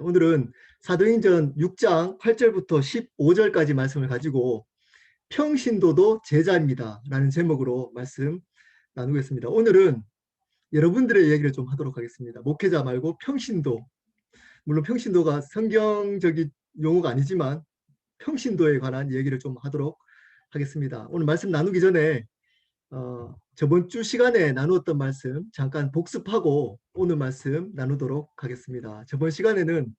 오늘은 사도행전 6장 8절부터 15절까지 말씀을 가지고 평신도도 제자입니다 라는 제목으로 말씀 나누겠습니다. 오늘은 여러분들의 얘기를 좀 하도록 하겠습니다. 목회자 말고 평신도, 물론 평신도가 성경적인 용어가 아니지만 평신도에 관한 얘기를 좀 하도록 하겠습니다. 오늘 말씀 나누기 전에 저번 주 시간에 나누었던 말씀 잠깐 복습하고 오늘 말씀 나누도록 하겠습니다. 저번 시간에는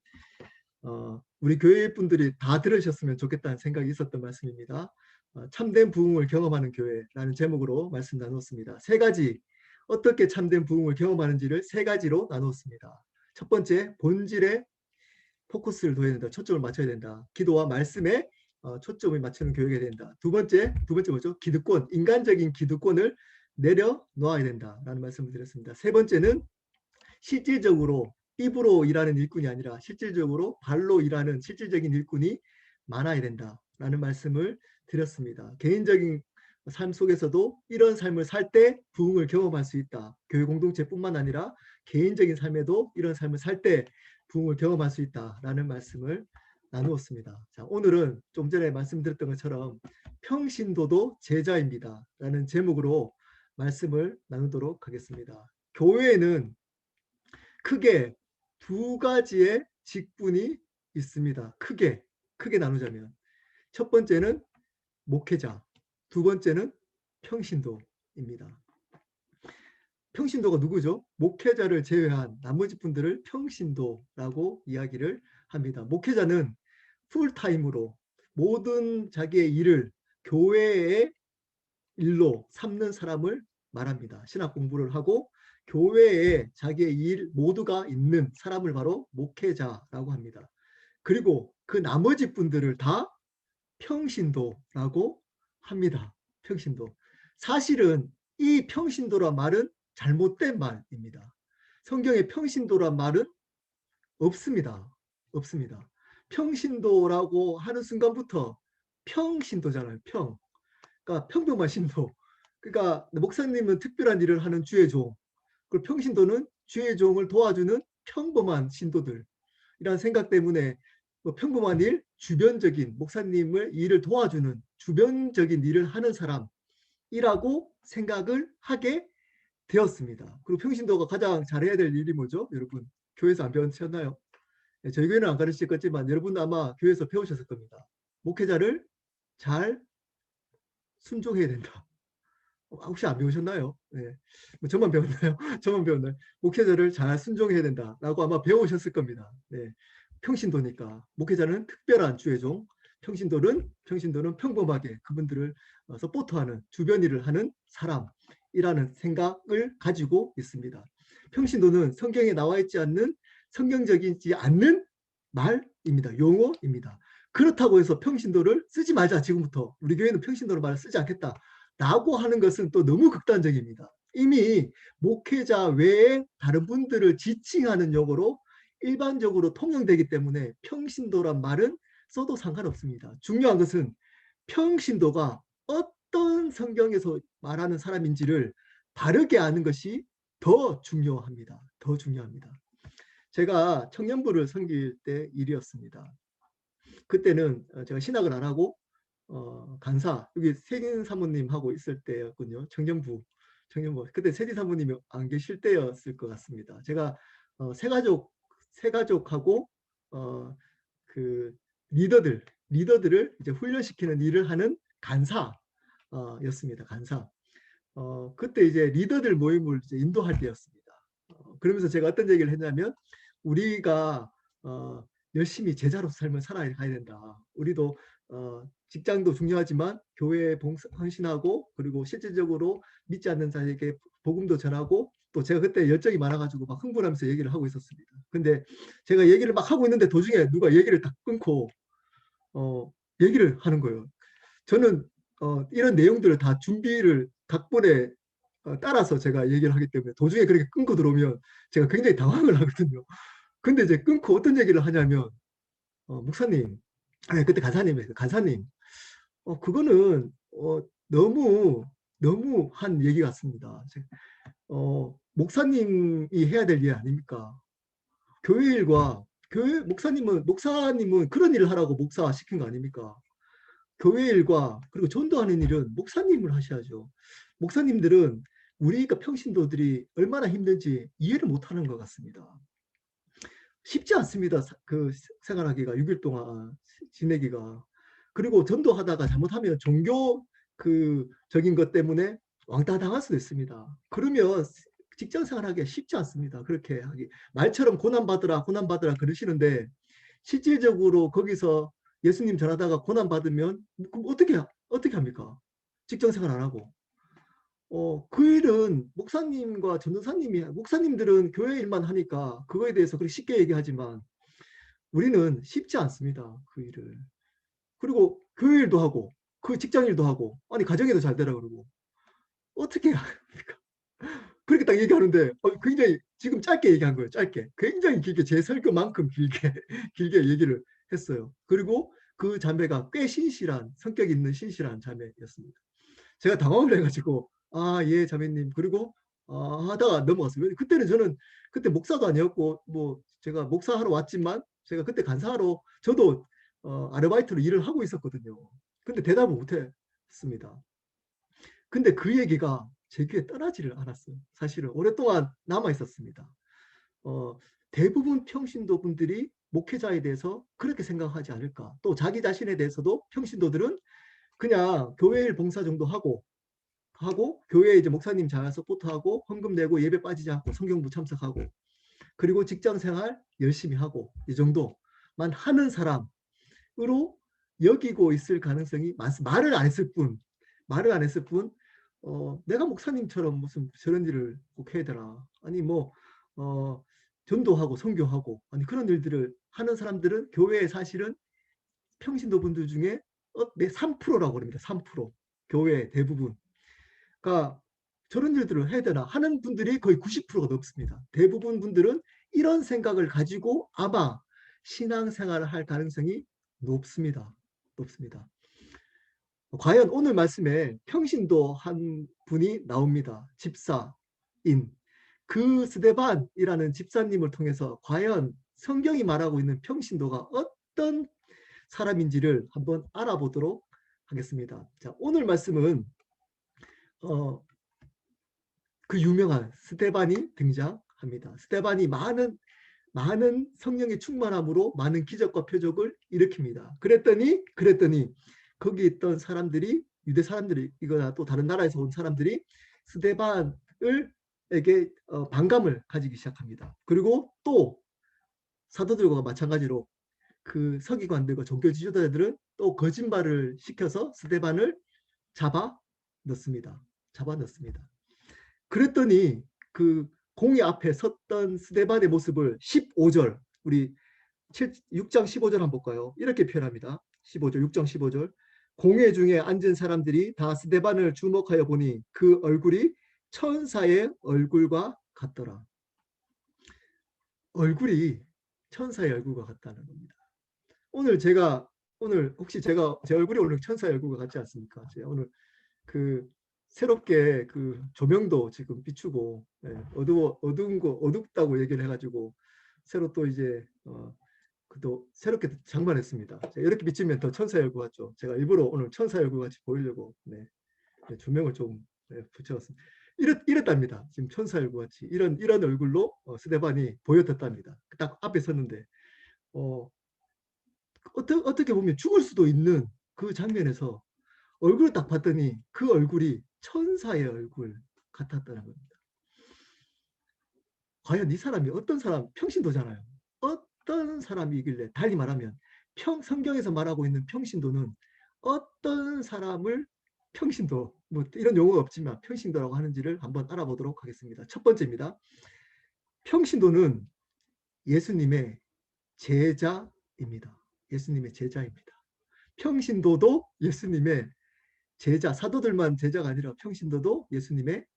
우리 교회 분들이 다 들으셨으면 좋겠다는 생각이 있었던 말씀입니다. 참된 부흥을 경험하는 교회라는 제목으로 말씀 나누었습니다. 세 가지, 어떻게 참된 부흥을 경험하는지를 세 가지로 나누었습니다. 첫 번째, 본질에 포커스를 둬야 된다. 초점을 맞춰야 된다. 기도와 말씀에 초점을 맞추는 교회가 된다. 두 번째 뭐죠? 기득권, 인간적인 기득권을 내려놓아야 된다라는 말씀을 드렸습니다. 세 번째는 실질적으로 입으로 일하는 일꾼이 아니라 실질적으로 발로 일하는 실질적인 일꾼이 많아야 된다라는 말씀을 드렸습니다. 개인적인 삶 속에서도 이런 삶을 살 때 부흥을 경험할 수 있다. 교회 공동체뿐만 아니라 개인적인 삶에도 이런 삶을 살 때 부흥을 경험할 수 있다라는 말씀을 나누었습니다. 자, 오늘은 좀 전에 말씀드렸던 것처럼 평신도도 제자입니다 라는 제목으로 말씀을 나누도록 하겠습니다. 교회에는 크게 두 가지의 직분이 있습니다. 크게 나누자면 첫 번째는 목회자, 두 번째는 평신도입니다. 평신도가 누구죠? 목회자를 제외한 나머지 분들을 평신도라고 이야기를 합니다. 목회자는 풀타임으로 모든 자기의 일을 교회의 일로 삼는 사람을 말합니다. 신학 공부를 하고 교회에 자기의 일 모두가 있는 사람을 바로 목회자라고 합니다. 그리고 그 나머지 분들을 다 평신도라고 합니다. 평신도. 사실은 이 평신도란 말은 잘못된 말입니다. 성경에 평신도란 말은 없습니다. 없습니다. 평신도라고 하는 순간부터 평신도잖아요. 그러니까 평범한 신도. 그러니까 목사님은 특별한 일을 하는 주의 종, 그리고 평신도는 주의 종을 도와주는 평범한 신도들이라는 생각 때문에 평범한 일, 주변적인 목사님을 일을 도와주는 주변적인 일을 하는 사람이라고 생각을 하게 되었습니다. 그리고 평신도가 가장 잘해야 될 일이 뭐죠? 여러분 교회에서 안 배우셨나요? 저희 교회는 안 가르칠 거지만 여러분 아마 교회에서 배우셨을 겁니다. 목회자를 잘 순종해야 된다. 혹시 안 배우셨나요? 네. 저만 배웠나요? 저만 배웠나요? 목회자를 잘 순종해야 된다라고 아마 배우셨을 겁니다. 네. 평신도니까 목회자는 특별한 주의 종, 평신도는 평범하게 그분들을 서포트하는 주변 일을 하는 사람이라는 생각을 가지고 있습니다. 평신도는 성경에 나와 있지 않는 성경적이지 않는 말입니다. 용어입니다. 그렇다고 해서 평신도를 쓰지 말자. 지금부터 우리 교회는 평신도로 말을 쓰지 않겠다 라고 하는 것은 또 너무 극단적입니다. 이미 목회자 외에 다른 분들을 지칭하는 용어로 일반적으로 통용되기 때문에 평신도란 말은 써도 상관없습니다. 중요한 것은 평신도가 어떤 성경에서 말하는 사람인지를 바르게 아는 것이 더 중요합니다. 더 중요합니다. 제가 청년부를 섬길 때 일이었습니다. 그때는 제가 신학을 안 하고 간사, 여기 세진 사모님하고 있을 때였군요. 청년부. 그때 세진 사모님이 안 계실 때였을 것 같습니다. 제가 새가족하고 그 리더들을 이제 훈련시키는 일을 하는 간사였습니다. 간사. 그때 이제 리더들 모임을 이제 인도할 때였습니다. 그러면서 제가 어떤 얘기를 했냐면 우리가 열심히 제자로서 삶을 살아가야 된다. 우리도 직장도 중요하지만 교회에 헌신하고 그리고 실질적으로 믿지 않는 자에게 복음도 전하고 또 제가 그때 열정이 많아가지고 막 흥분하면서 얘기를 하고 있었습니다. 근데 제가 얘기를 막 하고 있는데 도중에 누가 얘기를 딱 끊고 얘기를 하는 거예요. 저는 이런 내용들을 다 준비를 각본에 따라서 제가 얘기를 하기 때문에 도중에 그렇게 끊고 들어오면 제가 굉장히 당황을 하거든요. 근데 이제 끊고 어떤 얘기를 하냐면 목사님, 아니 그때 간사님, 그거는 너무 한 얘기 같습니다. 목사님이 해야 될 일 아닙니까? 교회 일과 교회 목사님은 그런 일을 하라고 목사 시킨 거 아닙니까? 교회 일과 그리고 전도하는 일은 목사님을 하셔야죠. 목사님들은 우리가 평신도들이 얼마나 힘든지 이해를 못하는 것 같습니다. 쉽지 않습니다. 그 생활하기가 6일 동안 지내기가. 그리고 전도하다가 잘못하면 종교 적인 것 때문에 왕따 당할 수도 있습니다. 그러면 직장 생활하기가 쉽지 않습니다. 그렇게 하기 말처럼 고난 받으라 그러시는데 실질적으로 거기서 예수님 전하다가 고난 받으면 그럼 어떻게 합니까? 직장 생활 안 하고. 그 일은 목사님과 전도사님이 목사님들은 교회 일만 하니까 그거에 대해서 그렇게 쉽게 얘기하지만 우리는 쉽지 않습니다. 그 일을. 그리고 교회 일도 하고 그 직장 일도 하고 아니 가정에도 잘 되라 그러고 어떻게 합니까? 그렇게 딱 얘기하는데 굉장히 지금 짧게 얘기한 거예요. 짧게. 굉장히 길게 제 설교만큼 길게 길게 얘기를 했어요. 그리고 그 자매가 꽤 신실한 성격 있는 신실한 자매였습니다. 제가 당황을 해가지고 예 자매님 그리고 하다가 넘어갔어요. 그때는 저는 그때 목사도 아니었고 뭐 제가 목사하러 왔지만 제가 그때 간사하러 저도 아르바이트로 일을 하고 있었거든요. 근데 대답을 못했습니다. 근데 그 얘기가 제 귀에 떠나지를 않았어요. 사실은 오랫동안 남아 있었습니다. 대부분 평신도 분들이 목회자에 대해서 그렇게 생각하지 않을까. 또 자기 자신에 대해서도 평신도들은 그냥 교회 일 봉사 정도 하고 교회에 이제 목사님 잘 서포트하고 헌금 내고 예배 빠지지 않고 성경부 참석하고 그리고 직장 생활 열심히 하고 이 정도만 하는 사람으로 여기고 있을 가능성이 많습니다. 말을 안 했을 뿐 내가 목사님처럼 무슨 저런 일을 꼭 해야 되나 아니 뭐 전도하고 선교하고 아니 그런 일들을 하는 사람들은 교회에 사실은 평신도 분들 중에 3%라고 합니다. 3% 교회 대부분 그러니까 저런 일들을 해야 되나 하는 분들이 거의 90%가 넘습니다. 대부분 분들은 이런 생각을 가지고 아마 신앙생활을 할 가능성이 높습니다. 높습니다. 과연 오늘 말씀에 평신도 한 분이 나옵니다. 집사인. 그 스데반이라는 집사님을 통해서 과연 성경이 말하고 있는 평신도가 어떤 사람인지를 한번 알아보도록 하겠습니다. 자, 오늘 말씀은 그 유명한 스데반이 등장합니다. 스데반이 많은 성령의 충만함으로 많은 기적과 표적을 일으킵니다. 그랬더니 거기 있던 사람들이 유대 사람들이거나 또 다른 나라에서 온 사람들이 스데반에게 반감을 가지기 시작합니다. 그리고 또 사도들과 마찬가지로 그 서기관들과 종교 지도자들은 또 거짓말을 시켜서 스데반을 잡아 넣습니다. 그랬더니 그 공의 앞에 섰던 스데반의 모습을 15절 우리 6장 15절 한번 볼까요? 이렇게 표현합니다. 15절 6장 15절 공회 중에 앉은 사람들이 다 스데반을 주목하여 보니 그 얼굴이 천사의 얼굴과 같더라. 얼굴이 천사의 얼굴과 같다는 겁니다. 오늘 혹시 제 얼굴이 오늘 천사의 얼굴과 같지 않습니까? 제가 오늘 그 새롭게 그 조명도 지금 비추고 어두운 거 어둡다고 얘기를 해가지고 새로 또 이제 또 새롭게 장만했습니다. 이렇게 비치면 더 천사의 얼굴 같죠. 제가 일부러 오늘 천사의 얼굴 같이 보이려고 조명을 좀 붙여봤습니다. 이랬답니다. 지금 천사의 얼굴 같이 이런 얼굴로 스데반이 보여졌답니다. 딱 앞에 섰는데 어떻게 보면 죽을 수도 있는 그 장면에서 얼굴을 딱 봤더니 그 얼굴이 천사의 얼굴 같았다는 겁니다. 과연 이 사람이 어떤 사람, 평신도잖아요. 어떤 사람이길래 달리 말하면 성경에서 말하고 있는 평신도는 어떤 사람을 평신도 뭐 이런 용어가 없지만 평신도라고 하는지를 한번 알아보도록 하겠습니다. 첫 번째입니다. 평신도는 예수님의 제자입니다. 예수님의 제자입니다. 평신도도 예수님의 제자, 사도들만 제자가 아니라 평신도도 예수님의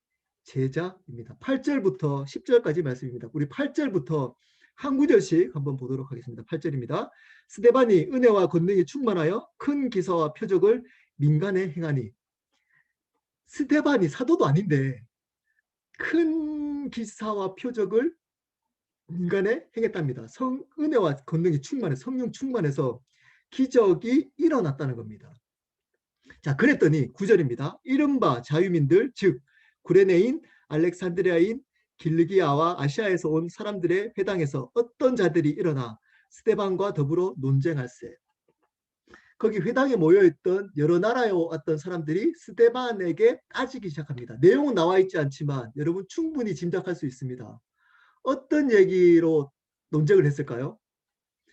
제자입니다. 8절부터 10절까지 말씀입니다. 우리 8절부터 한 구절씩 한번 보도록 하겠습니다. 8절입니다. 스데반이 은혜와 권능이 충만하여 큰 기사와 표적을 민간에 행하니 스데반이 사도도 아닌데 큰 기사와 표적을 인간에 행했답니다. 은혜와 권능이 충만해 성령 충만해서 기적이 일어났다는 겁니다. 자, 그랬더니 9절입니다. 이른바 자유민들 즉 구레네인, 알렉산드리아인, 길르기아와 아시아에서 온 사람들의 회당에서 어떤 자들이 일어나 스데반과 더불어 논쟁할세. 거기 회당에 모여있던 여러 나라에 왔던 사람들이 스데반에게 따지기 시작합니다. 내용은 나와 있지 않지만 여러분 충분히 짐작할 수 있습니다. 어떤 얘기로 논쟁을 했을까요?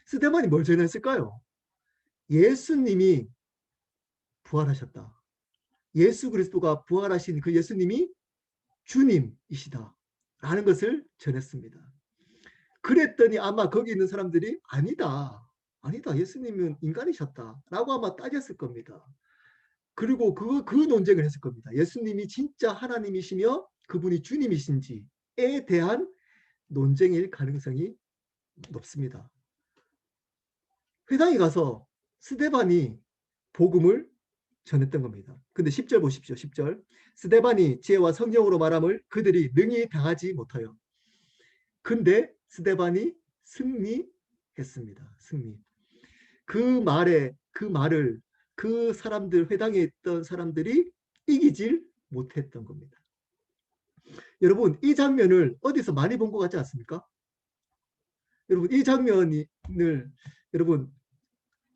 스데반이 뭘 전했을까요? 예수님이 부활하셨다. 예수 그리스도가 부활하신 그 예수님이 주님이시다. 라는 것을 전했습니다. 그랬더니 아마 거기 있는 사람들이 아니다. 아니다. 예수님은 인간이셨다. 라고 아마 따졌을 겁니다. 그리고 그 논쟁을 했을 겁니다. 예수님이 진짜 하나님이시며 그분이 주님이신지에 대한 논쟁일 가능성이 높습니다. 회당에 가서 스데반이 복음을 전했던 겁니다. 근데 10절 보십시오. 10절. 스데반이 지혜와 성령으로 말함을 그들이 능히 당하지 못하여. 근데 스데반이 승리했습니다. 승리. 그 말을 그 사람들, 회당에 있던 사람들이 이기질 못했던 겁니다. 여러분, 이 장면을 어디서 많이 본 것 같지 않습니까? 여러분, 이 장면을 여러분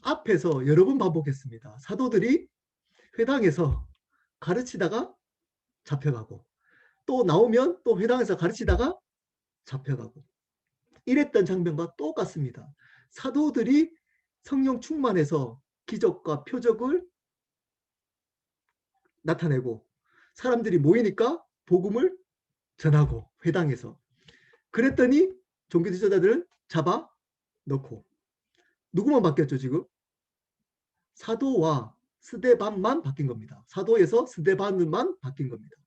앞에서 여러 번 반복했습니다. 사도들이 회당에서 가르치다가 잡혀가고 또 나오면 또 회당에서 가르치다가 잡혀가고 이랬던 장면과 똑같습니다. 사도들이 성령 충만해서 기적과 표적을 나타내고 사람들이 모이니까 복음을 전하고 회당에서 그랬더니 종교 지도자들은 잡아 넣고 누구만 바뀌었죠 지금? 사도와 스데반만 바뀐 겁니다. 사도에서 스데반만 바뀐 겁니다.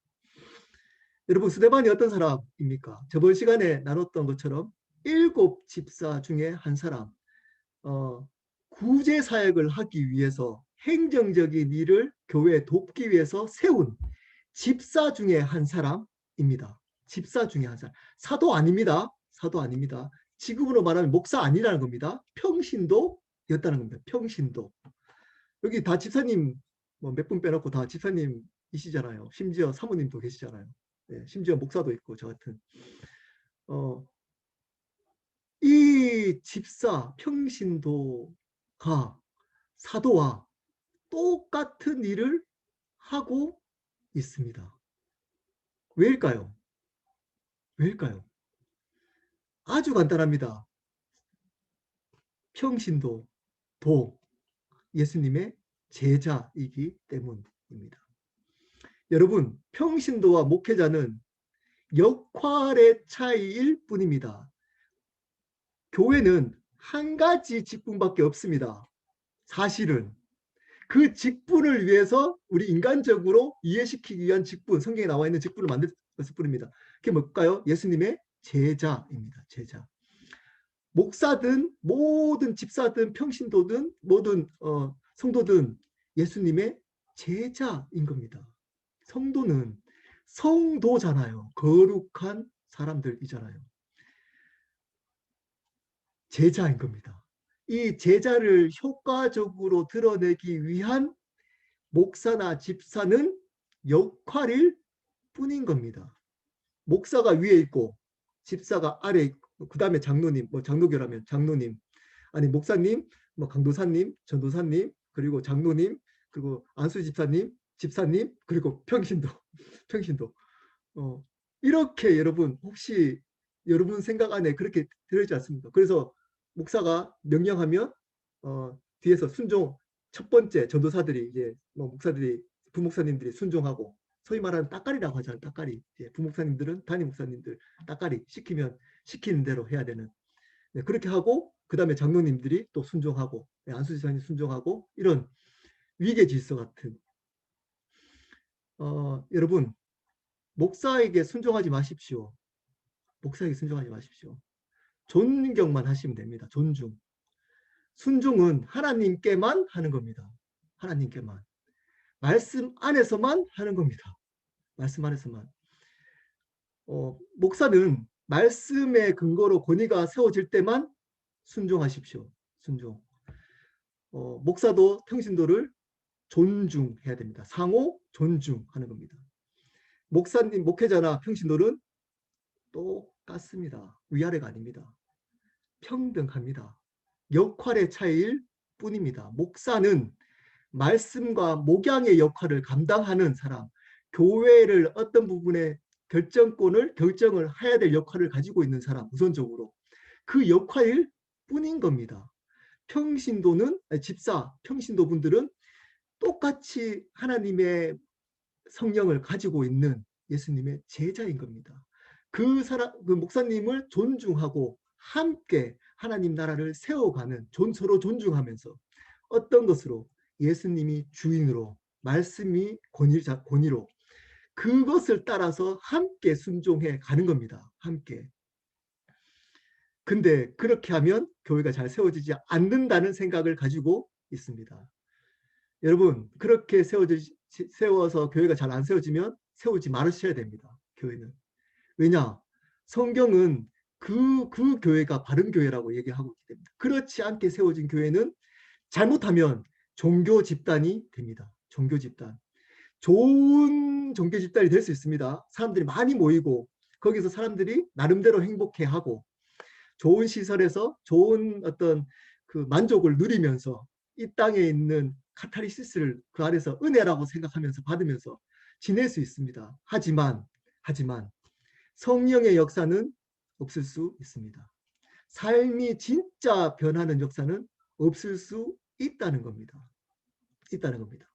여러분 스데반이 어떤 사람입니까? 저번 시간에 나눴던 것처럼 7 집사 중에 한 사람 구제 사역을 하기 위해서 행정적인 일을 교회에 돕기 위해서 세운 집사 중에 한 사람입니다. 집사 중에 한 사람. 사도 아닙니다. 사도 아닙니다. 지금으로 말하면 목사 아니라는 겁니다. 평신도였다는 겁니다. 평신도. 여기 다 집사님 뭐 몇 분 빼놓고 다 집사님이시잖아요. 심지어 사모님도 계시잖아요. 네, 심지어 목사도 있고 저 같은. 이 집사 평신도가 사도와 똑같은 일을 하고 있습니다. 왜일까요? 왜일까요? 아주 간단합니다. 평신도, 도, 예수님의 제자이기 때문입니다. 여러분, 평신도와 목회자는 역할의 차이일 뿐입니다. 교회는 한 가지 직분밖에 없습니다. 사실은 그 직분을 위해서 우리 인간적으로 이해시키기 위한 직분, 성경에 나와 있는 직분을 만들었을 뿐입니다. 그게 뭘까요? 예수님의 제자입니다. 제자. 목사든 모든 집사든 평신도든 모든 성도든 예수님의 제자인 겁니다. 성도는 성도잖아요. 거룩한 사람들이잖아요. 제자인 겁니다. 이 제자를 효과적으로 드러내기 위한 목사나 집사는 역할일 뿐인 겁니다. 목사가 위에 있고 집사가 아래 있고 그 다음에 장로님, 뭐 장로교라면 장로님, 아니 목사님, 뭐 강도사님, 전도사님, 그리고 장로님, 그리고 안수 집사님, 집사님, 그리고 평신도, 평신도. 이렇게 여러분 혹시 여러분 생각 안에 그렇게 들어있지 않습니까? 그래서 목사가 명령하면 뒤에서 순종 첫 번째 전도사들이 이제 뭐 목사들이 부목사님들이 순종하고 소위 말하는 따까리라고 하잖아요. 따까리. 부목사님들은 담임 목사님들 따까리 시키면 시키는 대로 해야 되는. 네, 그렇게 하고 그 다음에 장로님들이 또 순종하고 안수지사님 순종하고 이런 위계 질서 같은 여러분 목사에게 순종하지 마십시오. 목사에게 순종하지 마십시오. 존경만 하시면 됩니다. 존중. 순종은 하나님께만 하는 겁니다. 하나님께만. 말씀 안에서만 하는 겁니다. 말씀 안에서만. 목사는 말씀의 근거로 권위가 세워질 때만 순종하십시오. 순종. 목사도 평신도를 존중해야 됩니다. 상호 존중하는 겁니다. 목사님, 목회자나 평신도는 똑같습니다. 위아래가 아닙니다. 평등합니다. 역할의 차이일 뿐입니다. 목사는 말씀과 목양의 역할을 감당하는 사람, 교회를 어떤 부분에 결정을 해야 될 역할을 가지고 있는 사람, 우선적으로 그 역할일 뿐인 겁니다. 집사, 평신도 분들은 똑같이 하나님의 성령을 가지고 있는 예수님의 제자인 겁니다. 그 목사님을 존중하고 함께 하나님 나라를 세워가는, 서로 존중하면서 어떤 것으로? 예수님이 주인으로, 말씀이 권위로, 그것을 따라서 함께 순종해 가는 겁니다. 함께. 근데 그렇게 하면 교회가 잘 세워지지 않는다는 생각을 가지고 있습니다. 여러분, 그렇게 세워서 교회가 잘 안 세워지면 세우지 말으셔야 됩니다. 교회는. 왜냐? 성경은 그 교회가 바른 교회라고 얘기하고 있기 때문에. 그렇지 않게 세워진 교회는 잘못하면 종교 집단이 됩니다. 종교 집단. 좋은 종교 집단이 될 수 있습니다. 사람들이 많이 모이고 거기서 사람들이 나름대로 행복해하고 좋은 시설에서 좋은 어떤 그 만족을 누리면서 이 땅에 있는 카타르시스를 그 안에서 은혜라고 생각하면서 받으면서 지낼 수 있습니다. 하지만 성령의 역사는 없을 수 있습니다. 삶이 진짜 변하는 역사는 없을 수 있다는 겁니다. 있다는 겁니다.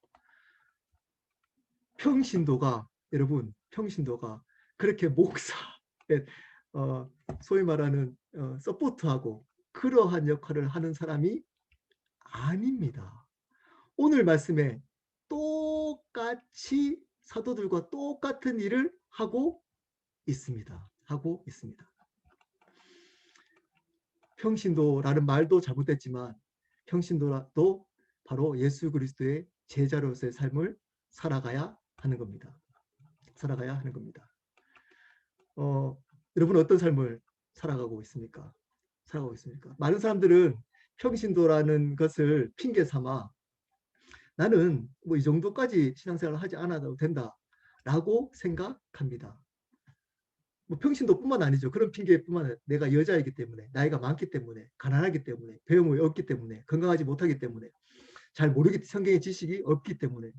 여러분, 평신도가 그렇게 목사의 소위 말하는 서포트하고 그러한 역할을 하는 사람이 아닙니다. 오늘 말씀에 똑같이 사도들과 똑같은 일을 하고 있습니다. 평신도라는 말도 잘못됐지만 평신도도 바로 예수 그리스도의 제자로서의 삶을 살아가야 하는 겁니다. 여러분 어떤 삶을 살아가고 있습니까? 많은 사람들은 평신도라는 것을 핑계 삼아 나는 뭐 이 정도까지 신앙생활을 하지 않아도 된다라고 생각합니다. 뭐 평신도뿐만 아니죠. 그런 핑계뿐만 아니라 내가 여자이기 때문에, 나이가 많기 때문에, 가난하기 때문에, 배움이 없기 때문에, 건강하지 못하기 때문에, 성경의 지식이 없기 때문에,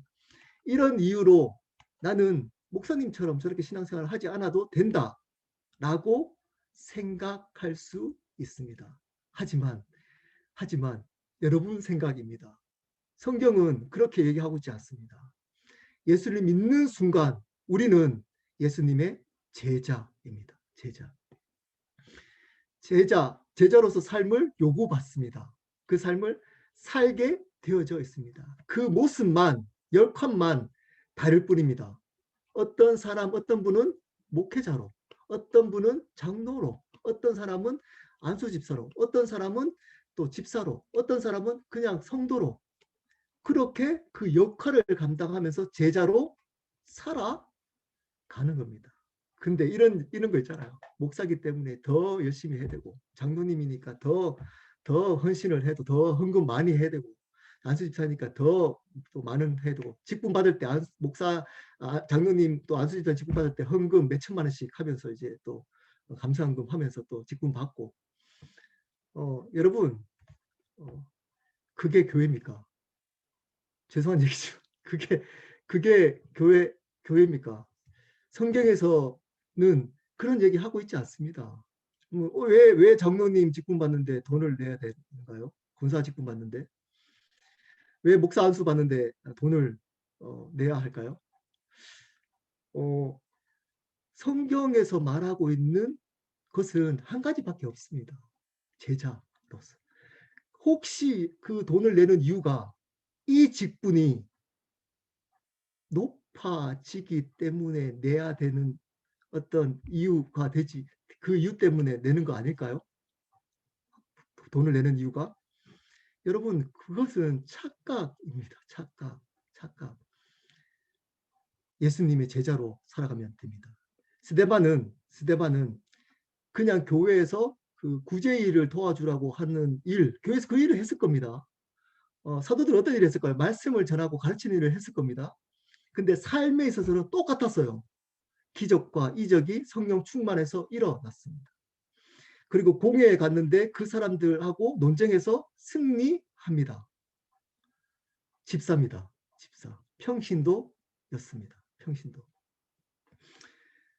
이런 이유로 나는 목사님처럼 저렇게 신앙생활을 하지 않아도 된다라고 생각할 수 있습니다. 하지만 여러분 생각입니다. 성경은 그렇게 얘기하고 있지 않습니다. 예수를 믿는 순간 우리는 예수님의 제자입니다. 제자로서 삶을 요구받습니다. 그 삶을 살게 되어져 있습니다. 그 모습만, 역할만 다를 뿐입니다. 어떤 분은 목회자로, 어떤 분은 장로로, 어떤 사람은 안수집사로, 어떤 사람은 또 집사로, 어떤 사람은 그냥 성도로, 그렇게 그 역할을 감당하면서 제자로 살아가는 겁니다. 근데 이런 거 있잖아요. 목사기 때문에 더 열심히 해야 되고, 장로님이니까 더 헌신을 해도 더 헌금 많이 해야 되고, 안수집사니까 더 또 많은 해야 되고, 직분 받을 때 장로님 또 안수집사 직분 받을 때 헌금 몇 천만 원씩 하면서 이제 또 감사헌금 하면서 또 직분 받고, 여러분 그게 교회입니까? 죄송한 얘기죠. 그게 교회입니까? 성경에서는 그런 얘기 하고 있지 않습니다. 왜 장로님 직분 받는데 돈을 내야 되는가요? 군사 직분 받는데 왜 목사 안수 받는데 돈을 내야 할까요? 성경에서 말하고 있는 것은 한 가지밖에 없습니다. 제자로서. 혹시 그 돈을 내는 이유가 이 직분이 높아지기 때문에 내야 되는 어떤 이유가 되지, 그 이유 때문에 내는 거 아닐까요? 돈을 내는 이유가? 여러분 그것은 착각입니다. 착각. 예수님의 제자로 살아가면 됩니다. 스데반은 그냥 교회에서 그 구제 일을 도와주라고 하는 일, 교회에서 그 일을 했을 겁니다. 사도들은 어떤 일을 했을까요? 말씀을 전하고 가르치는 일을 했을 겁니다. 근데 삶에 있어서는 똑같았어요. 기적과 이적이 성령 충만해서 일어났습니다. 그리고 공회에 갔는데 그 사람들하고 논쟁해서 승리합니다. 집사입니다. 집사. 평신도였습니다. 평신도.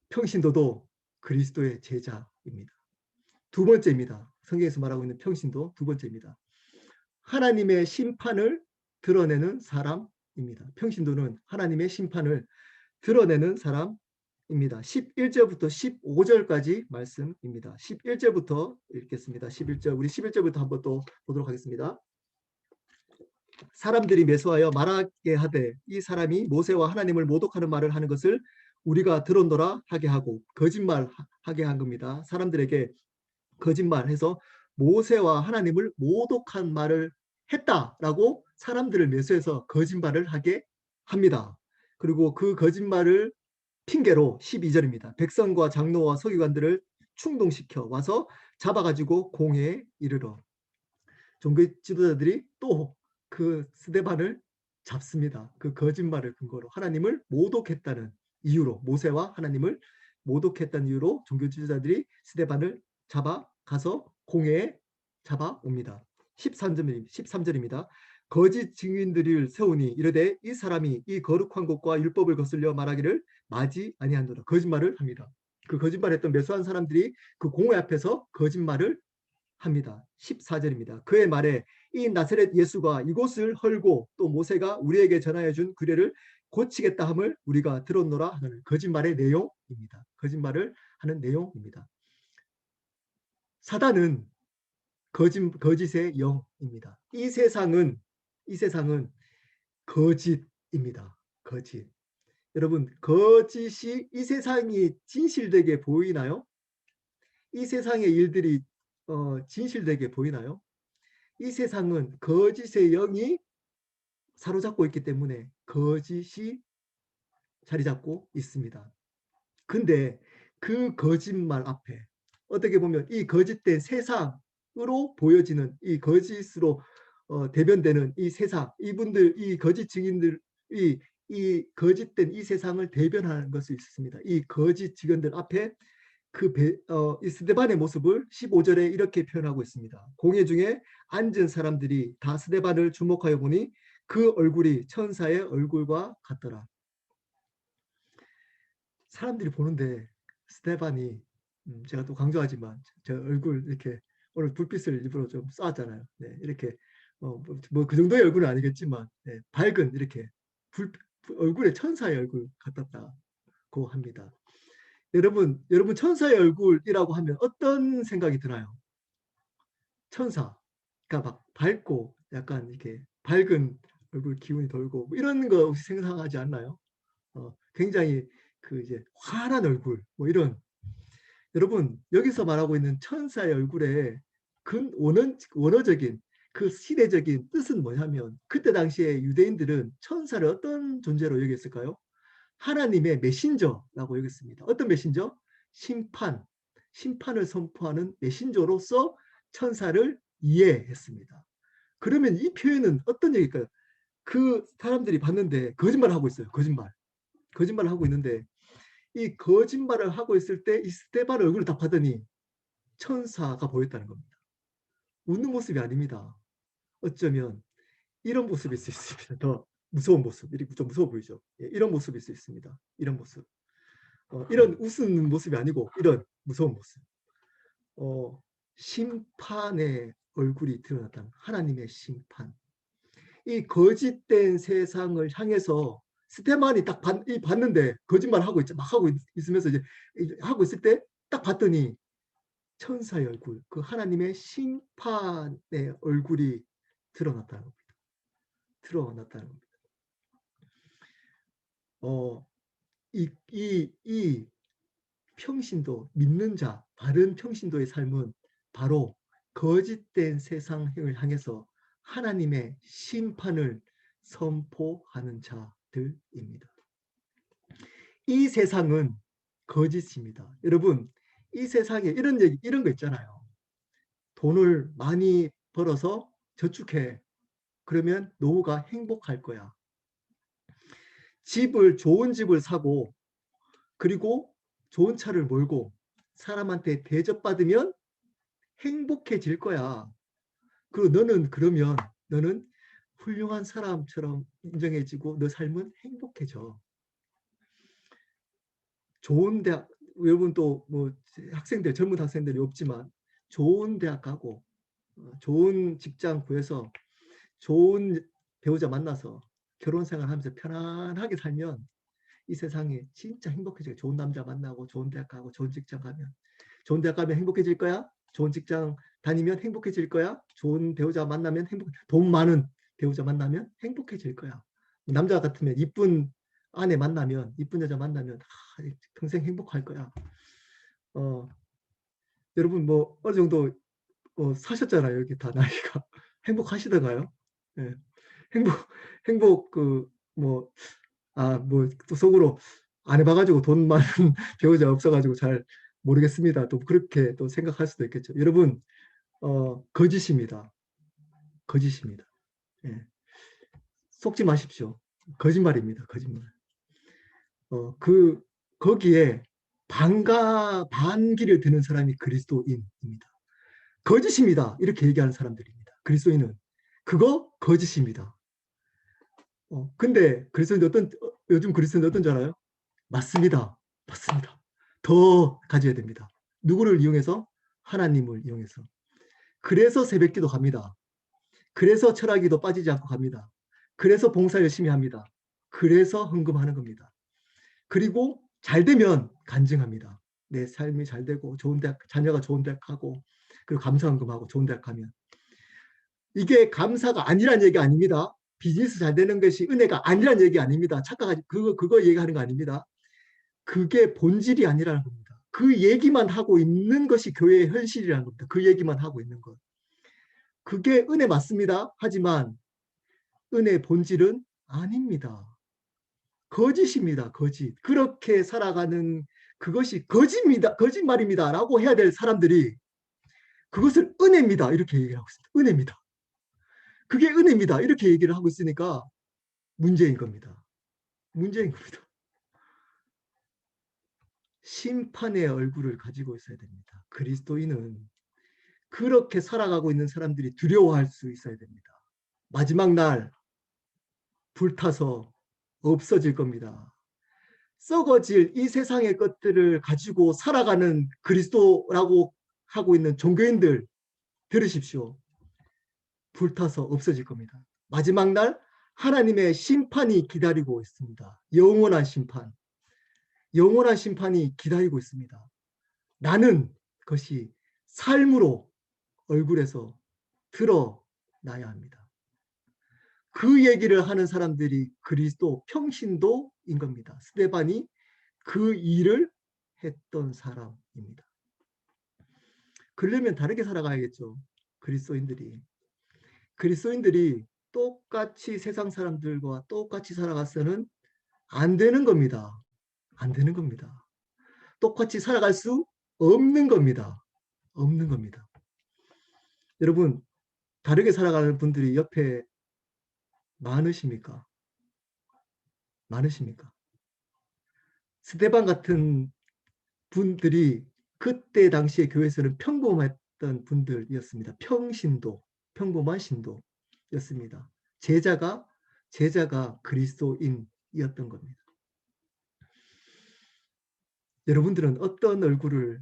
평신도도 그리스도의 제자입니다. 두 번째입니다. 성경에서 말하고 있는 평신도 두 번째입니다. 하나님의 심판을 드러내는 사람입니다. 평신도는 하나님의 심판을 드러내는 사람입니다. 11절부터 15절까지 말씀입니다. 11절부터 읽겠습니다. 11절, 우리 11절부터 한번 또 보도록 하겠습니다. 사람들이 매수하여 말하게 하되 이 사람이 모세와 하나님을 모독하는 말을 하는 것을 우리가 들었노라 하게 하고 거짓말하게 한 겁니다. 사람들에게 거짓말해서 모세와 하나님을 모독한 말을 했다라고 사람들을 매수해서 거짓말을 하게 합니다. 그리고 그 거짓말을 핑계로 12절입니다. 백성과 장로와 서기관들을 충동시켜 와서 잡아가지고 공회에 이르러 종교 지도자들이 또 그 스데반을 잡습니다. 그 거짓말을 근거로 하나님을 모독했다는 이유로 모세와 하나님을 모독했다는 이유로 종교 지도자들이 스데반을 잡아가서 공회에 잡아옵니다. 13절입니다. 거짓 증인들을 세우니 이르되 이 사람이 이 거룩한 것과 율법을 거슬려 말하기를 마지 아니하노라. 거짓말을 합니다. 그 거짓말했던 매수한 사람들이 그 공회 앞에서 거짓말을 합니다. 14절입니다. 그의 말에 이 나사렛 예수가 이곳을 헐고 또 모세가 우리에게 전하여 준 규례를 고치겠다 함을 우리가 들었노라 하는 거짓말의 내용입니다. 거짓말을 하는 내용입니다. 사단은 거짓의 영입니다. 이 세상은 거짓입니다. 거짓. 여러분, 거짓이 이 세상이 진실되게 보이나요? 이 세상의 일들이 진실되게 보이나요? 이 세상은 거짓의 영이 사로잡고 있기 때문에 거짓이 자리 잡고 있습니다. 근데 그 거짓말 앞에 어떻게 보면 이 거짓된 세상으로 보여지는 이 거짓으로 대변되는 이 세상, 이분들, 이 거짓 증인들이 이 거짓된 이 세상을 대변하는 것이 있습니다. 이 거짓 증인들 앞에 이 스데반의 모습을 15절에 이렇게 표현하고 있습니다. 공회 중에 앉은 사람들이 다 스데반을 주목하여 보니 그 얼굴이 천사의 얼굴과 같더라. 사람들이 보는데 스데반이 제가 또 강조하지만 저 얼굴 이렇게 오늘 불빛을 일부러 좀 쐈잖아요. 네, 이렇게 뭐 그 정도의 얼굴은 아니겠지만 네, 밝은 이렇게 얼굴에 천사의 얼굴 같았다고 합니다. 여러분 천사의 얼굴이라고 하면 어떤 생각이 드나요? 천사가 막 밝고 약간 이렇게 밝은 얼굴 기운이 돌고 뭐 이런 거 혹시 생각하지 않나요? 굉장히 그 이제 환한 얼굴 뭐 이런 여러분 여기서 말하고 있는 천사의 얼굴에 원어적인 그 시대적인 뜻은 뭐냐면 그때 당시에 유대인들은 천사를 어떤 존재로 여겼을까요? 하나님의 메신저라고 여겼습니다. 어떤 메신저? 심판을 선포하는 메신저로서 천사를 이해했습니다. 그러면 이 표현은 어떤 얘기일까요? 그 사람들이 봤는데 거짓말을 하고 있어요. 거짓말을 하고 있는데 이 거짓말을 하고 있을 때 이 스데반 얼굴을 딱 봤더니 천사가 보였다는 겁니다. 웃는 모습이 아닙니다. 어쩌면 이런 모습일 수 있습니다. 더 무서운 모습. 이렇게 좀 무서워 보이죠? 예, 이런 모습일 수 있습니다. 이런 모습. 이런 웃는 모습이 아니고 이런 무서운 모습. 심판의 얼굴이 드러났다는 하나님의 심판. 이 거짓된 세상을 향해서 스테반이 딱 봤는데 거짓말 하고 막 하고 있으면서 이제 하고 있을 때 딱 봤더니 천사의 얼굴, 그 하나님의 심판의 얼굴이 드러났다는 겁니다. 드러났다는 겁니다. 이 평신도, 믿는 자, 바른 평신도의 삶은 바로 거짓된 세상을 향해서 하나님의 심판을 선포하는 자들입니다. 이 세상은 거짓입니다. 여러분, 이 세상에 이런 얘기, 이런 거 있잖아요. 돈을 많이 벌어서 저축해. 그러면 노후가 행복할 거야. 좋은 집을 사고, 그리고 좋은 차를 몰고 사람한테 대접받으면 행복해질 거야. 그리고 그러면 너는 훌륭한 사람처럼 인정해지고 너 삶은 행복해져. 좋은 대학, 여러분 또 뭐 학생들, 젊은 학생들이 없지만 좋은 대학 가고 좋은 직장 구해서 좋은 배우자 만나서 결혼 생활하면서 편안하게 살면 이 세상에 진짜 행복해져요. 좋은 남자 만나고 좋은 대학 가고 좋은 직장 가면. 좋은 대학 가면 행복해질 거야. 좋은 직장 다니면 행복해질 거야. 좋은 배우자 만나면 돈 많은 배우자 만나면 행복해질 거야. 남자 같으면 이쁜 아내 만나면, 이쁜 여자 만나면 평생 행복할 거야. 여러분 뭐 어느 정도 사셨잖아요. 여기 다 나이가. 행복하시던가요? 네. 행복, 행복 또 속으로 안 해봐가지고 돈 많은 배우자 없어가지고 잘 모르겠습니다. 또 그렇게 또 생각할 수도 있겠죠. 여러분, 거짓입니다. 거짓입니다. 예. 속지 마십시오. 거짓말입니다. 거짓말. 그, 거기에 반기를 드는 사람이 그리스도인입니다. 거짓입니다. 이렇게 얘기하는 사람들입니다. 그리스도인은. 그거 거짓입니다. 근데 요즘 그리스도인 어떤 줄 알아요? 맞습니다. 맞습니다. 더 가져야 됩니다. 누구를 이용해서? 하나님을 이용해서. 그래서 새벽기도 갑니다. 그래서 철학기도 빠지지 않고 갑니다. 그래서 봉사 열심히 합니다. 그래서 헌금하는 겁니다. 그리고 잘 되면 간증합니다. 내 삶이 잘 되고 좋은 대학, 자녀가 좋은 대학 가고 그리고 감사헌금하고 좋은 대학 가면. 이게 감사가 아니란 얘기 아닙니다. 비즈니스 잘 되는 것이 은혜가 아니란 얘기 아닙니다. 착각하지, 그거 얘기하는 거 아닙니다. 그게 본질이 아니라는 겁니다. 그 얘기만 하고 있는 것이 교회의 현실이라는 겁니다. 그 얘기만 하고 있는 것. 그게 은혜 맞습니다. 하지만 은혜의 본질은 아닙니다. 거짓입니다. 거짓. 그렇게 살아가는 그것이 거짓말입니다. 라고 해야 될 사람들이 그것을 은혜입니다. 이렇게 얘기하고 있습니다. 은혜입니다. 그게 은혜입니다. 이렇게 얘기를 하고 있으니까 문제인 겁니다. 문제인 겁니다. 심판의 얼굴을 가지고 있어야 됩니다. 그리스도인은 그렇게 살아가고 있는 사람들이 두려워할 수 있어야 됩니다. 마지막 날 불타서 없어질 겁니다. 썩어질 이 세상의 것들을 가지고 살아가는 그리스도라고 하고 있는 종교인들 들으십시오. 불타서 없어질 겁니다. 마지막 날 하나님의 심판이 기다리고 있습니다. 영원한 심판. 영원한 심판이 기다리고 있습니다. 나는 그것이 삶으로 얼굴에서 드러나야 합니다. 그 얘기를 하는 사람들이 그리스도 평신도인 겁니다. 스데반이 그 일을 했던 사람입니다. 그러려면 다르게 살아가야겠죠. 그리스도인들이. 그리스도인들이 똑같이 세상 사람들과 똑같이 살아가서는 안 되는 겁니다. 안 되는 겁니다. 똑같이 살아갈 수 없는 겁니다. 없는 겁니다. 여러분, 다르게 살아가는 분들이 옆에 많으십니까? 많으십니까? 스테반 같은 분들이 그때 당시에 교회에서는 평범했던 분들이었습니다. 평범한 신도였습니다. 제자가 그리스도인이었던 겁니다. 여러분들은 어떤 얼굴을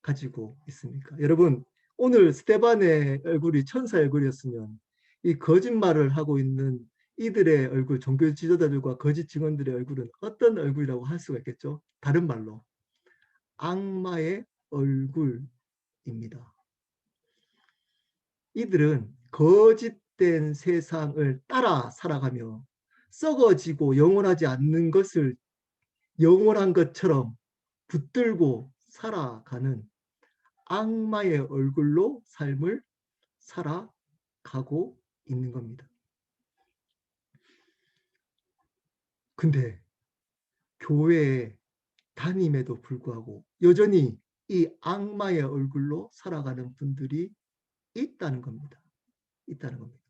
가지고 있습니까? 여러분, 오늘 스테반의 얼굴이 천사 얼굴이었으면 이 거짓말을 하고 있는 이들의 얼굴, 종교 지도자들과 거짓 증언들의 얼굴은 어떤 얼굴이라고 할 수가 있겠죠? 다른 말로 악마의 얼굴입니다. 이들은 거짓된 세상을 따라 살아가며 썩어지고 영원하지 않는 것을 영원한 것처럼 붙들고 살아가는 악마의 얼굴로 삶을 살아가고 있는 겁니다. 근데 교회에 다님에도 불구하고 여전히 이 악마의 얼굴로 살아가는 분들이 있다는 겁니다. 있다는 겁니다.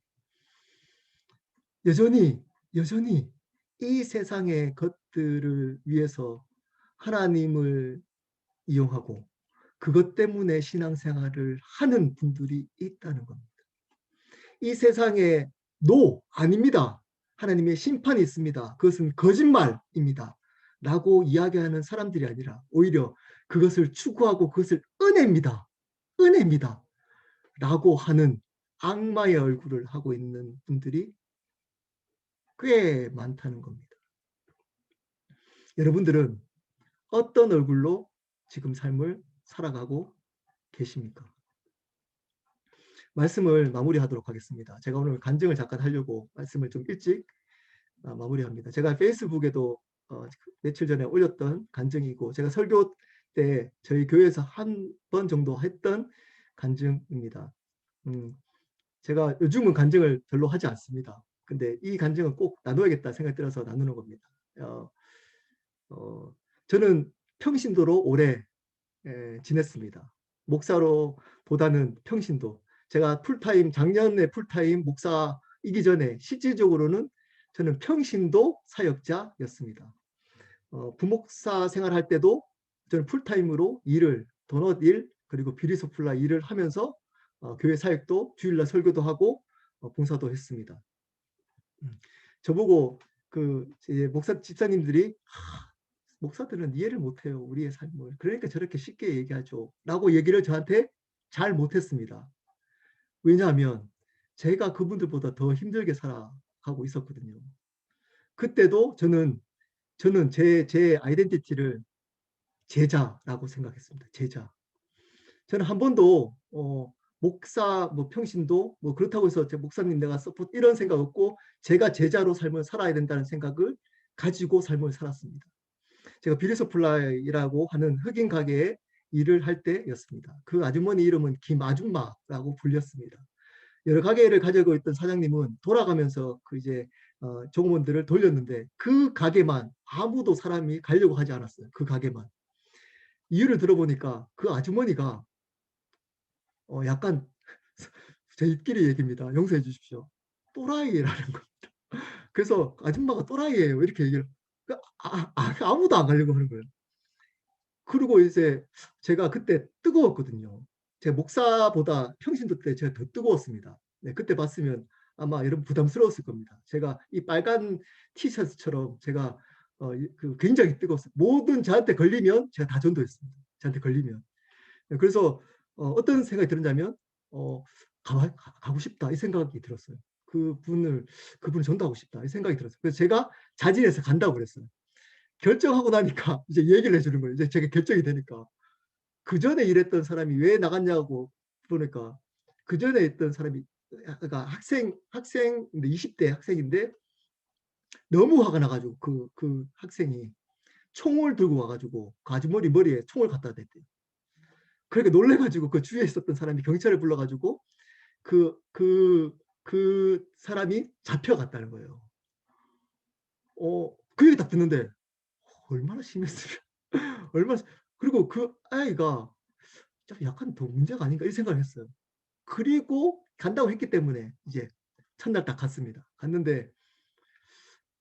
여전히 이 세상의 것들을 위해서 하나님을 이용하고 그것 때문에 신앙생활을 하는 분들이 있다는 겁니다. 이 세상에 아닙니다. 하나님의 심판이 있습니다. 그것은 거짓말입니다. 라고 이야기하는 사람들이 아니라 오히려 그것을 추구하고 그것을 은혜입니다. 은혜입니다. 라고 하는 악마의 얼굴을 하고 있는 분들이 꽤 많다는 겁니다. 여러분들은 어떤 얼굴로 지금 삶을 살아가고 계십니까? 말씀을 마무리하도록 하겠습니다. 제가 오늘 간증을 잠깐 하려고 말씀을 좀 일찍 마무리합니다. 제가 페이스북에도 며칠 전에 올렸던 간증이고 제가 설교 때 저희 교회에서 한 번 정도 했던 간증입니다. 제가 요즘은 간증을 별로 하지 않습니다. 근데 이 간증은 꼭 나눠야겠다 생각이 들어서 나누는 겁니다. 저는 평신도로 오래 지냈습니다. 목사로 보다는 평신도. 제가 작년에 풀타임 목사이기 전에 실질적으로는 저는 평신도 사역자였습니다. 부목사 생활할 때도 저는 풀타임으로 도넛 일, 그리고 비리소플라 일을 하면서 교회 사역도 주일날 설교도 하고 봉사도 했습니다. 저보고 목사 집사님들이 목사들은 이해를 못해요. 우리의 삶을. 그러니까 저렇게 쉽게 얘기하죠. 라고 얘기를 저한테 잘 못했습니다. 왜냐하면 제가 그분들보다 더 힘들게 살아가고 있었거든요. 그때도 저는 제 아이덴티티를 제자라고 생각했습니다. 제자. 저는 한 번도 목사, 평신도, 그렇다고 해서 제 목사님 내가 서포트 이런 생각 없고 제가 제자로 삶을 살아야 된다는 생각을 가지고 삶을 살았습니다. 제가 비리소플라이라고 하는 흑인 가게에 일을 할 때였습니다. 그 아주머니 이름은 김아줌마라고 불렸습니다. 여러 가게를 가지고 있던 사장님은 돌아가면서 종업원들을 돌렸는데 그 가게만 아무도 사람이 가려고 하지 않았어요. 그 가게만. 이유를 들어보니까 그 아주머니가 약간 제 입끼리 얘기입니다. 용서해 주십시오. 또라이라는 겁니다. 그래서 아줌마가 또라이예요. 이렇게 얘기를 아무도 안 가려고 하는 거예요. 그리고 이제 제가 그때 뜨거웠거든요. 제 목사보다 평신도 때 제가 더 뜨거웠습니다. 네, 그때 봤으면 아마 여러분 부담스러웠을 겁니다. 제가 이 빨간 티셔츠처럼 제가 굉장히 뜨거웠어요. 모든 저한테 걸리면 제가 다 전도했습니다. 저한테 걸리면. 네, 그래서 어떤 생각이 들었냐면 가고 싶다 이 생각이 들었어요. 그분을 전도하고 싶다 이 생각이 들었어요. 그래서 제가 자진해서 간다고 그랬어요. 결정하고 나니까 이제 얘기를 해주는 거예요. 이제 제가 결정이 되니까. 그 전에 일했던 사람이 왜 나갔냐고 보니까 그 전에 있던 사람이 그러니까 학생인데 20대 학생인데 너무 화가 나가지고 그 학생이 총을 들고 와가지고 그 아주머니 머리에 총을 갖다 댔대요. 그러니까 놀래가지고 그 주위에 있었던 사람이 경찰을 불러가지고 그 사람이 잡혀갔다는 거예요. 그 얘기 딱 듣는데 얼마나 심했으면 얼마나 그리고 그 아이가 좀 약간 더 문제가 아닌가 이 생각을 했어요. 그리고 간다고 했기 때문에 이제 첫날 딱 갔습니다. 갔는데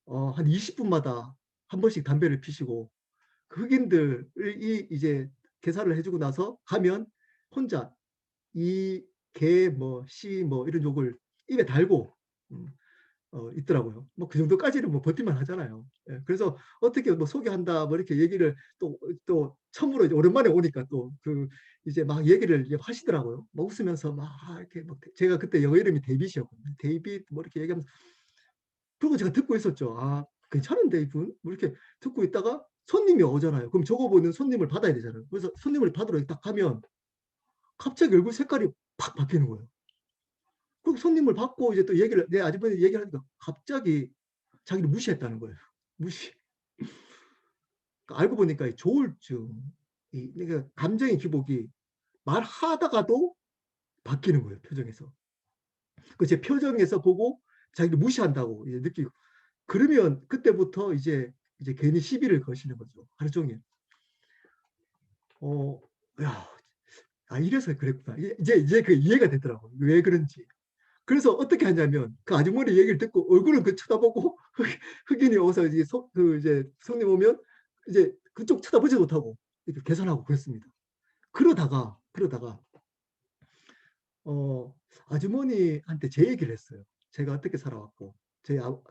한 20분마다 한 번씩 담배를 피시고 그 흑인들이 이제 계산을 해주고 나서 가면 혼자 이, 개, 씨 이런 욕을 입에 달고 있더라고요. 그 정도까지는 버티만 하잖아요. 예, 그래서 어떻게 소개한다 이렇게 얘기를 또 처음으로 이제 오랜만에 오니까 또 이제 막 얘기를 이제 하시더라고요. 웃으면서 막 이렇게 제가 그때 영어 이름이 데이빗이었거든요. 데이빗 이렇게 얘기하면서 그리고 제가 듣고 있었죠. 괜찮은데 이분 이렇게 듣고 있다가 손님이 오잖아요. 그럼 적어보는 손님을 받아야 되잖아요. 그래서 손님을 받으러 딱 가면 갑자기 얼굴 색깔이 팍 바뀌는 거예요. 그 손님을 받고 이제 또 내 아주머니 얘기를 하니까 갑자기 자기를 무시했다는 거예요. 무시. 그러니까 알고 보니까 조울증, 그러니까 감정의 기복이 말하다가도 바뀌는 거예요. 표정에서. 제 표정에서 보고 자기를 무시한다고 이제 느끼고 그러면 그때부터 이제 괜히 시비를 거시는 거죠. 하루 종일. 야, 이래서 그랬구나. 이제 그 이해가 되더라고. 왜 그런지. 그래서 어떻게 하냐면 그 아주머니 얘기를 듣고 얼굴은 그 쳐다보고 흑인이 와서 이제 손님 오면 이제 그쪽 쳐다보지 못하고 이렇게 계산하고 그랬습니다. 그러다가 어, 아주머니한테 제 얘기를 했어요. 제가 어떻게 살아왔고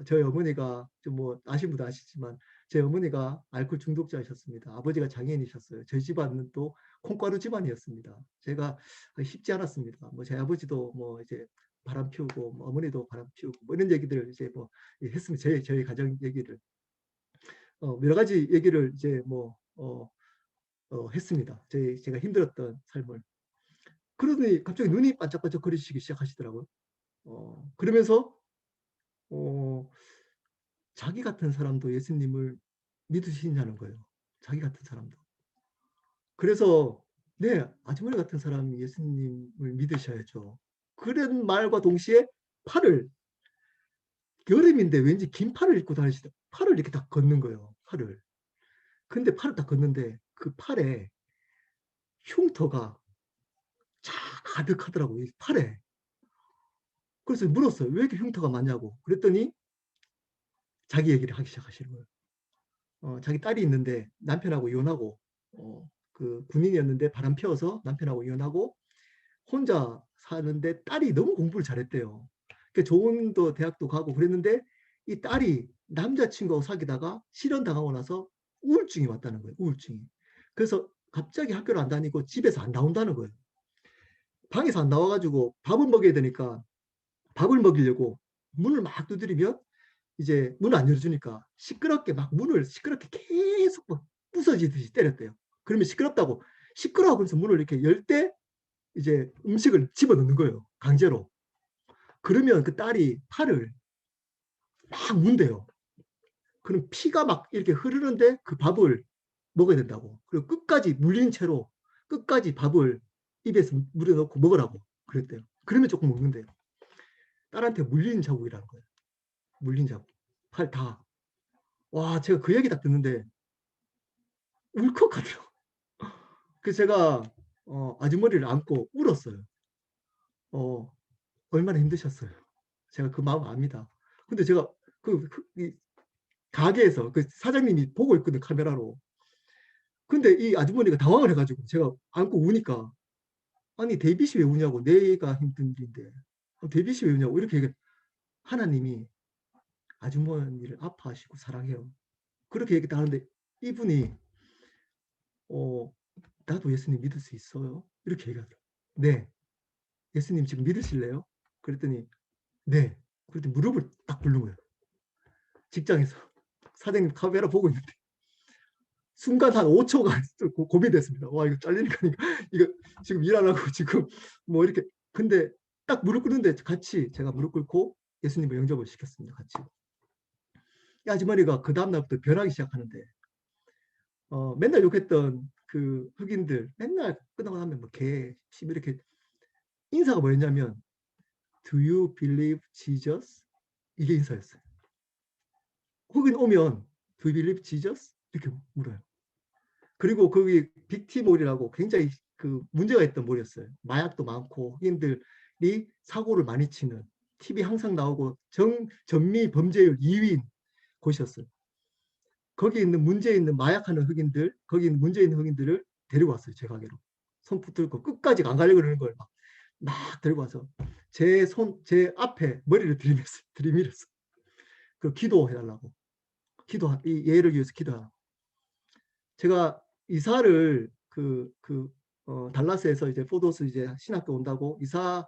저희 어머니가 뭐 아시는 분도 아시지만 제 어머니가 알코올 중독자이셨습니다. 아버지가 장애인이셨어요. 저희 집안은 또 콩가루 집안이었습니다. 제가 쉽지 않았습니다. 뭐 제 아버지도 뭐 이제 바람 피우고 뭐 어머니도 바람 피우고 뭐 이런 얘기들을 이제 뭐 했습니다. 저희 가정 얘기를 여러 가지 얘기를 이제 뭐 했습니다. 제가 힘들었던 삶을. 그러더니 갑자기 눈이 반짝반짝 거리시기 시작하시더라고요. 그러면서 어, 자기 같은 사람도 예수님을 믿으시냐는 거예요. 자기 같은 사람도. 그래서 네, 아주머니 같은 사람이 예수님을 믿으셔야죠. 그런 말과 동시에 팔을 여름인데 왠지 긴 팔을 입고 다니시다. 팔을 이렇게 딱 걷는 거예요. 팔을. 근데 팔을 딱 걷는데 그 팔에 흉터가 가득하더라고요. 이 팔에. 그래서 물었어요. 왜 이렇게 흉터가 많냐고. 그랬더니 자기 얘기를 하기 시작하시는 거예요. 자기 딸이 있는데 남편하고 이혼하고 그 군인이었는데 바람 피워서 남편하고 이혼하고 혼자 사는데 딸이 너무 공부를 잘했대요. 그러니까 좋은 대학도 가고 그랬는데 이 딸이 남자친구하고 사귀다가 실현당하고 나서 우울증이 왔다는 거예요. 우울증이. 그래서 갑자기 학교를 안 다니고 집에서 안 나온다는 거예요. 방에서 안 나와가지고 밥을 먹여야 되니까 밥을 먹이려고 문을 막 두드리면 이제 문을 안 열어주니까 시끄럽게 막 문을 시끄럽게 계속 막 부서지듯이 때렸대요. 그러면 시끄럽다고 시끄러워 그래서 문을 이렇게 열 때 이제 음식을 집어넣는 거예요. 강제로. 그러면 그 딸이 팔을 막 문대요. 그럼 피가 막 이렇게 흐르는데 그 밥을 먹어야 된다고. 그리고 끝까지 물린 채로 끝까지 밥을 입에서 물에 넣고 먹으라고 그랬대요. 그러면 조금 먹는데요. 딸한테 물린 자국이라는 거예요. 물린 자국. 팔 다. 와, 제가 그 얘기 딱 듣는데 울컥하더라고요. 그래서 제가 아주머니를 안고 울었어요. 어, 얼마나 힘드셨어요. 제가 그 마음 압니다. 근데 제가 이 가게에서 그 사장님이 보고 있거든요, 카메라로. 근데 이 아주머니가 당황을 해가지고 제가 안고 우니까 아니 데이빗이 왜 우냐고 내가 힘든 일인데 데이빗이 왜 우냐고 이렇게 얘기 하나님이 아주머니를 아파하시고 사랑해요. 그렇게 얘기하는데 이분이 어, 나도 예수님 믿을 수 있어요? 이렇게 얘기하더라고요. 네. 예수님 지금 믿으실래요? 그랬더니 네. 그랬더니 무릎을 딱 꿇는 거예요. 직장에서. 사장님 카메라 보고 있는데 순간 한 5초간 고민됐습니다. 와 이거 잘리니까 이거 지금 일 안 하고 지금 뭐 이렇게 근데 딱 무릎 꿇는데 같이 제가 무릎 꿇고 예수님을 영접을 시켰습니다. 같이. 이 아주머니가 그 다음날부터 변하기 시작하는데 맨날 욕했던 그 흑인들 맨날 끝나고 나면 뭐개 이렇게 인사가 뭐였냐면 Do you believe Jesus? 이게 인사였어요. 흑인 오면 Do you believe Jesus? 이렇게 물어요. 그리고 거기 빅티몰이라고 굉장히 그 문제가 있던 몰이었어요. 마약도 많고 흑인들이 사고를 많이 치는 TV 항상 나오고 전미 범죄율 2위인 곳이었어요. 거기 있는 문제 있는 마약하는 흑인들, 거기 있는 문제 있는 흑인들을 데리고 왔어요. 제 가게로. 손 붙들고 끝까지 안 가려고 그러는 걸 막 들고 와서 제 앞에 머리를 들이밀었어. 그 기도해달라고. 이 예를 위해서 기도하라고. 제가 이사를 달라스에서 이제 포도스 이제 신학교 온다고 이사를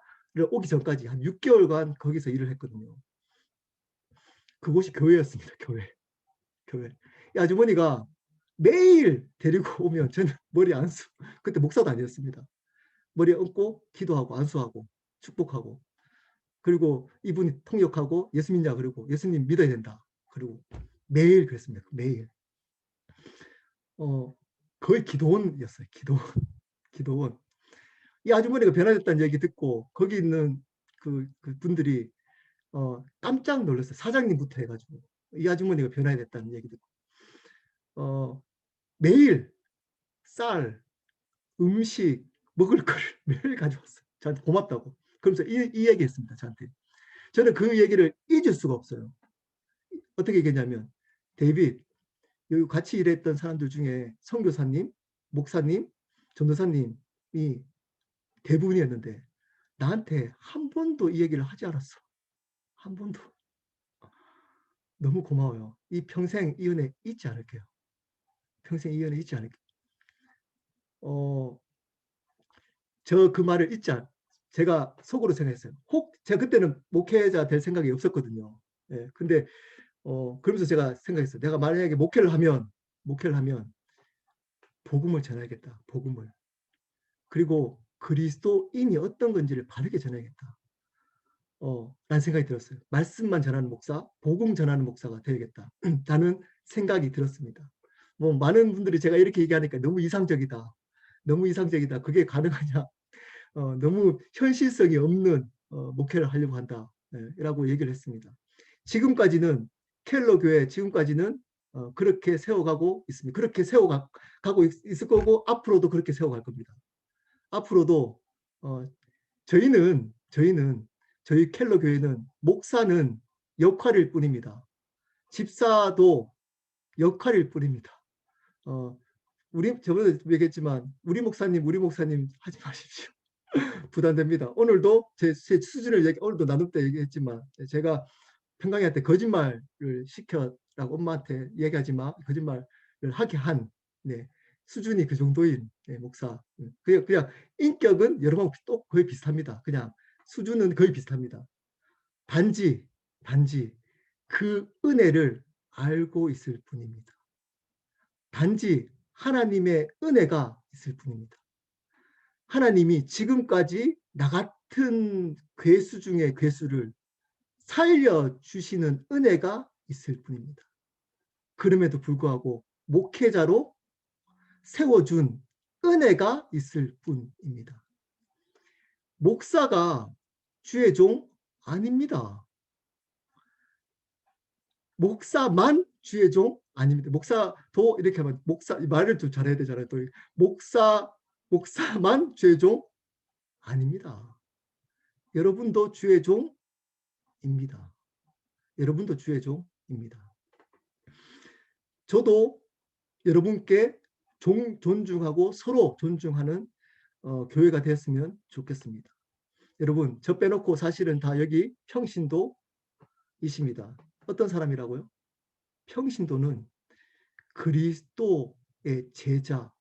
오기 전까지 한 6개월간 거기서 일을 했거든요. 그곳이 교회였습니다. 교회. 이 아주머니가 매일 데리고 오면 저는 머리 안수 그때 목사도 아니었습니다. 머리에 얹고 기도하고 안수하고 축복하고 그리고 이분이 통역하고 예수 믿냐 그러고 예수님 믿어야 된다. 그리고 매일 그랬습니다. 매일. 거의 기도원이었어요. 기도원. 이 아주머니가 변화됐다는 얘기 듣고 거기 있는 그 분들이 깜짝 놀랐어요. 사장님부터 해가지고 이 아주머니가 변화됐다는 얘기 듣고 매일 쌀, 음식, 먹을 거를 매일 가져왔어요. 저한테 고맙다고. 그러면서 이 얘기했습니다, 저한테. 저는 그 얘기를 잊을 수가 없어요. 어떻게 얘기했냐면, 데이빗, 여기 같이 일했던 사람들 중에 선교사님, 목사님, 전도사님이 대부분이었는데 나한테 한 번도 이 얘기를 하지 않았어. 한 번도. 너무 고마워요. 이 평생 이 은혜 잊지 않을게요. 평생 이 은혜 잊지 않을게요. 저 그 말을 제가 속으로 생각했어요. 혹 제가 그때는 목회자 될 생각이 없었거든요. 예. 근데 그러면서 제가 생각했어요. 내가 만약에 목회를 하면 복음을 전해야겠다. 복음을. 그리고 그리스도인이 어떤 건지를 바르게 전해야겠다. 라는 생각이 들었어요. 말씀만 전하는 목사, 복음 전하는 목사가 되야겠다. 라는 생각이 들었습니다. 뭐 많은 분들이 제가 이렇게 얘기하니까 너무 이상적이다. 너무 이상적이다. 그게 가능하냐. 너무 현실성이 없는 목회를 하려고 한다. 라고 얘기를 했습니다. 지금까지는 켈러 교회 지금까지는 그렇게 세워가고 있습니다. 그렇게 세워가고 있을 거고 앞으로도 그렇게 세워갈 겁니다. 앞으로도 저희는 저희 켈러 교회는 목사는 역할일 뿐입니다. 집사도 역할일 뿐입니다. 우리 저번에 얘기했지만 우리 목사님 하지 마십시오. 부담됩니다. 오늘도 제 수준을 오늘도 나눌 때 얘기했지만 제가 평강이한테 거짓말을 시켜라고 엄마한테 얘기하지 마. 거짓말을 하게 한 네, 수준이 그 정도인 목사. 그냥 인격은 여러분 또 거의 비슷합니다. 그냥 수준은 거의 비슷합니다. 단지 그 은혜를 알고 있을 뿐입니다. 단지 하나님의 은혜가 있을 뿐입니다. 하나님이 지금까지 나 같은 괴수 중에 괴수를 살려주시는 은혜가 있을 뿐입니다. 그럼에도 불구하고 목회자로 세워준 은혜가 있을 뿐입니다. 목사가 주의 종 아닙니다. 목사만 주의 종 아닙니다. 목사도 이렇게 하면 말을 좀 잘해야 되잖아요. 또 목사만 주의 종 아닙니다. 여러분도 주의 종입니다. 여러분도 주의 종입니다. 저도 여러분께 존중하고 서로 존중하는 교회가 되었으면 좋겠습니다. 여러분, 저 빼놓고 사실은 다 여기 평신도이십니다. 어떤 사람이라고요? 평신도는 그리스도의 제자,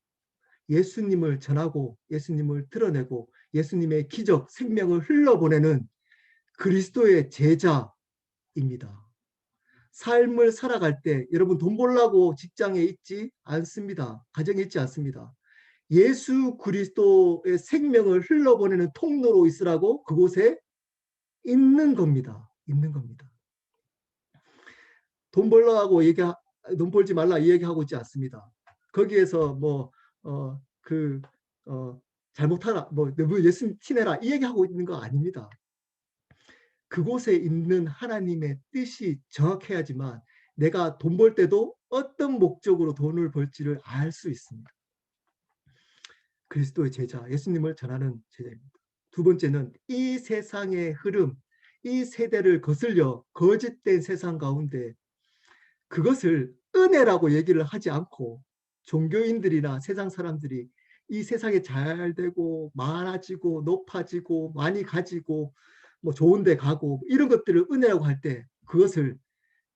예수님을 전하고 예수님을 드러내고 예수님의 기적, 생명을 흘러보내는 그리스도의 제자입니다. 삶을 살아갈 때 여러분 돈 벌려고 직장에 있지 않습니다. 가정에 있지 않습니다. 예수 그리스도의 생명을 흘러보내는 통로로 있으라고 그곳에 있는 겁니다. 있는 겁니다. 돈 벌려고 돈 벌지 말라 이 얘기하고 있지 않습니다. 거기에서 잘못하라, 예수 티내라 이 얘기하고 있는 거 아닙니다. 그곳에 있는 하나님의 뜻이 정확해야지만 내가 돈 벌 때도 어떤 목적으로 돈을 벌지를 알 수 있습니다. 그리스도의 제자, 예수님을 전하는 제자입니다. 두 번째는 이 세상의 흐름, 이 세대를 거슬려 거짓된 세상 가운데 그것을 은혜라고 얘기를 하지 않고 종교인들이나 세상 사람들이 이 세상에 잘 되고 많아지고 높아지고 많이 가지고 좋은 데 가고 이런 것들을 은혜라고 할 때 그것을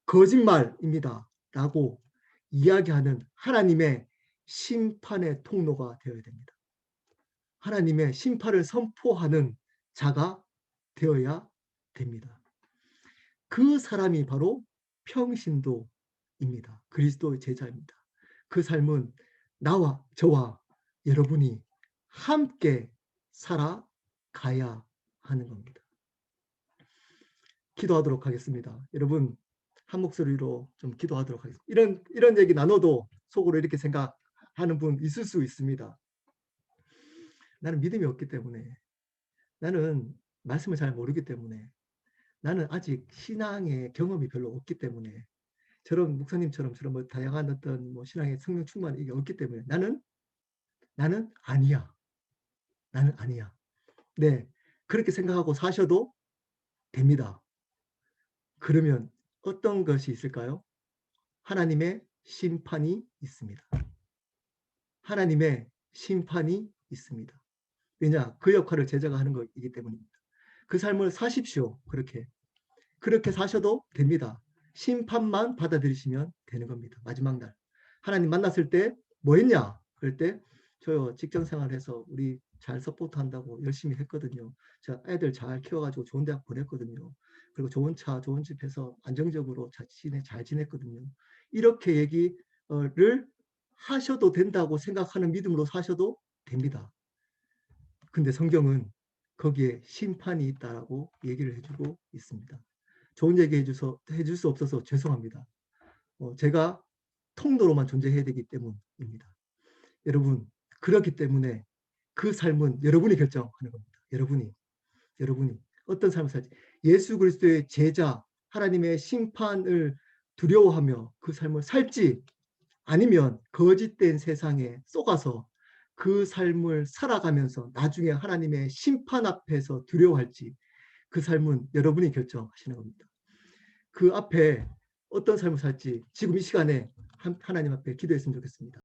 거짓말입니다 라고 이야기하는 하나님의 심판의 통로가 되어야 됩니다. 하나님의 심판을 선포하는 자가 되어야 됩니다. 그 사람이 바로 평신도입니다. 그리스도의 제자입니다. 그 삶은 저와 여러분이 함께 살아가야 하는 겁니다. 기도하도록 하겠습니다. 여러분 한 목소리로 좀 기도하도록 하겠습니다. 이런 얘기 나눠도 속으로 이렇게 생각하는 분 있을 수 있습니다. 나는 믿음이 없기 때문에, 나는 말씀을 잘 모르기 때문에, 나는 아직 신앙의 경험이 별로 없기 때문에, 저런 목사님처럼 저런 다양한 어떤 신앙의 성령 충만이 없기 때문에 나는 나는 아니야. 나는 아니야. 네. 그렇게 생각하고 사셔도 됩니다. 그러면 어떤 것이 있을까요? 하나님의 심판이 있습니다. 하나님의 심판이 있습니다. 왜냐? 그 역할을 제자가 하는 것이기 때문입니다. 그 삶을 사십시오. 그렇게 사셔도 됩니다. 심판만 받아들이시면 되는 겁니다. 마지막 날 하나님 만났을 때 뭐 했냐? 그럴 때 저요 직장 생활해서 우리 잘 서포트한다고 열심히 했거든요. 제가 애들 잘 키워가지고 좋은 대학 보냈거든요. 그리고 좋은 차, 좋은 집에서 안정적으로 잘 지냈거든요. 이렇게 얘기를 하셔도 된다고 생각하는 믿음으로 사셔도 됩니다. 근데 성경은 거기에 심판이 있다라고 얘기를 해주고 있습니다. 좋은 얘기 해줄 수 없어서 죄송합니다. 제가 통로로만 존재해야 되기 때문입니다. 여러분, 그렇기 때문에 그 삶은 여러분이 결정하는 겁니다. 여러분이 어떤 삶을 살지. 예수 그리스도의 제자, 하나님의 심판을 두려워하며 그 삶을 살지, 아니면 거짓된 세상에 속아서 그 삶을 살아가면서 나중에 하나님의 심판 앞에서 두려워할지, 그 삶은 여러분이 결정하시는 겁니다. 그 앞에 어떤 삶을 살지 지금 이 시간에 하나님 앞에 기도했으면 좋겠습니다.